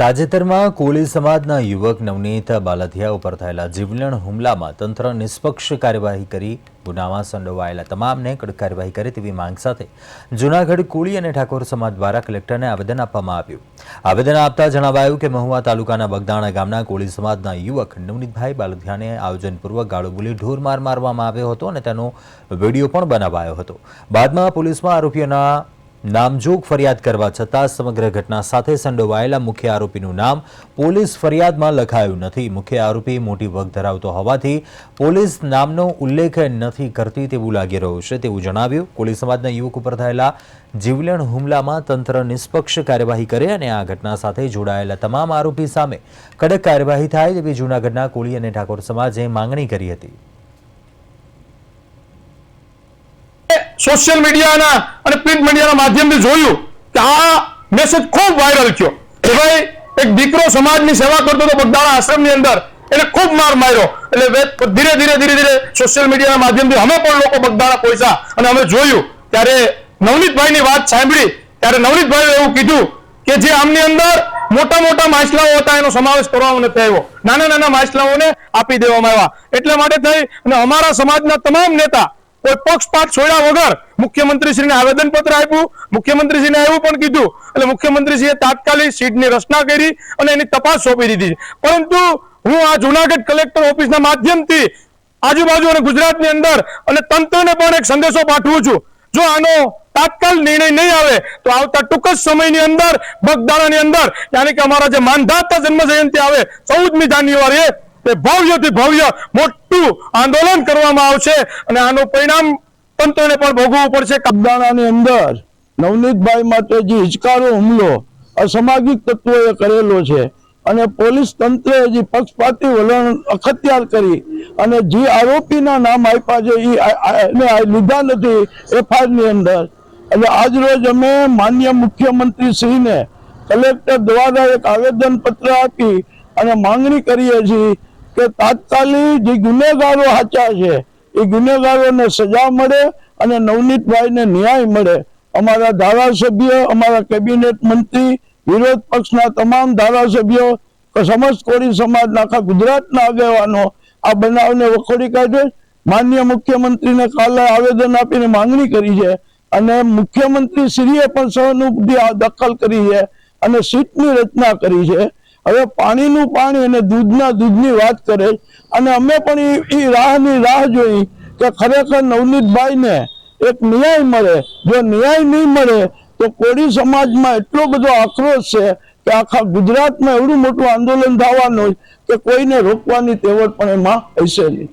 તાજેતરમાં કોળી સમાજના યુવક નવનીત બાલધિયા ઉપર થયેલા જીવલેણ હુમલામાં તંત્ર નિષ્પક્ષ કાર્યવાહી કરી ગુનામાં સંડોવાયેલા તમામને કડક કાર્યવાહી કરે તેવી માંગ સાથે જૂનાગઢ કોળી અને ઠાકોર સમાજ દ્વારા કલેક્ટરને આવેદન આપવામાં આવ્યું। આવેદન આપતા જણાવાયું કે મહુવા તાલુકાના બગદાણા ગામના કોળી સમાજના યુવક નવનીતભાઈ બાલધિયાને આયોજનપૂર્વક ગાળો બોલી ઢોરમાર મારવામાં આવ્યો હતો અને તેનો વિડીયો પણ બનાવાયો હતો। બાદમાં પોલીસમાં આરોપીઓના નામજોગ ફરિયાદ કરવા છતાં સમગ્ર ઘટના સાથે સંડોવાયેલા મુખ્ય આરોપીનું નામ પોલીસ ફરિયાદમાં લખાયું નથી। મુખ્ય આરોપી મોટી વગ ધરાવતો હોવાથી પોલીસ નામનો ઉલ્લેખ નથી કરતી તેવું લાગી રહ્યું છે તેવું જણાવ્યું। કોળી સમાજના યુવક ઉપર થયેલા જીવલેણ હુમલામાં તંત્ર નિષ્પક્ષ કાર્યવાહી કરે અને આ ઘટના સાથે જોડાયેલા તમામ આરોપી સામે કડક કાર્યવાહી થાય તેવી જૂનાગઢના કોળી અને ઠાકોર સમાજે માંગણી કરી હતી। सोशल मीडिया और प्रिंट मीडिया माध्यम से जोयु कि आ मैसेज खूब वायरल थयो कि भाई एक दीकरो समाज की सेवा करतो तो बगदाणा आश्रम अंदर एने खूब मार मार्यो। એટલે धीरे धीरे धीरे धीरे सोशल मीडिया माध्यम से हमें पण लोको बगदाणा पहुंचा અને અમે જોયું ત્યારે નવનીતભાઈ ની વાત સાંભળી ત્યારે નવનીતભાઈ એવું કીધું કે જે આમની અંદર મોટા મોટા માછલાઓ હતા એનો સમાવેશ કરવામાં નથી આવ્યો, નાના નાના માછલાઓને આપી દેવામાં આવ્યા। એટલા માટે થઈ અને અમારા સમાજના તમામ નેતા कोई पक्षपात छोड़ा वगर मुख्यमंत्री श्री ने आवेदन पत्र आप्યું। मुख्यमंत्री श्री ने एवं पण कीधुं એટલે मुख्यमंत्री श्री तात्कालिक सीटनी रचना करी અને એની તપાસ સોંપી દીધી। પરંતુ હું આ જૂનાગઢ કલેક્ટર ઓફિસના માધ્યમથી આજુબાજુ અને ગુજરાતની અંદર અને તંત્રને પણ એક સંદેશો પાઠવું છું, જો આનો તાત્કાલ નિર્ણય નહીં આવે તો આવતા ટૂંક જ સમયની અંદર બગદાણાની અંદર યાની કે અમારા જે માનધાતા જન્મ જયંતિ આવે 14મી જાન્યુઆરીએ તે ભવ્યથી ભવ્ય મોટું આંદોલન કરવામાં આવશે અને આનું પરિણામ તંત્રને પણ ભોગવવું પડશે। બગદાણાની અંદર નવનીતભાઈ માટે જે હિચકારો હુમલો અસામાજિક તત્વોએ કરેલો છે અને પોલીસ તંત્રએ જે પક્ષપાતી વલણ અખત્યાર કરી અને જે આરોપીના નામ આપ્યા છે એને લીધા નથી એફઆઈઆર ની અંદર। એટલે આજ રોજ અમે માન્ય મુખ્યમંત્રી શ્રીને કલેક્ટર દ્વારા એક આવેદન પત્ર આપી અને માંગણી કરીએ છીએ કે તાત્કાલિક જે ગુનેગારો સાચા છે એ ગુનેગારોને સજા મળે અને નવનીતભાઈને ન્યાય મળે। અમારા ધારાસભ્ય, અમારા કેબિનેટ મંત્રી, વિરોધ પક્ષના તમામ ધારાસભ્યો, સમસ્ત કોળી સમાજના આખા ગુજરાતના આગેવાનો આ બનાવને વખોડી કાઢે। માન્ય મુખ્યમંત્રીને કાલે આવેદન આપીને માંગણી કરી છે અને મુખ્યમંત્રી શ્રીએ પણ સહાનુભૂતિ દખલ કરી છે અને સીટની રચના કરી છે। હવે પાણીનું પાણી અને દૂધના દૂધની વાત કરે અને અમે પણ એ રાહ જોઈ કે ખરેખર નવનીતભાઈને એક ન્યાય મળે। જો ન્યાય નહીં મળે તો કોળી સમાજમાં એટલો બધો આક્રોશ છે કે આખા ગુજરાતમાં એવડું મોટું આંદોલન થવાનું કે કોઈને રોકવાની તેવડ પણ એમાં હશે નહીં।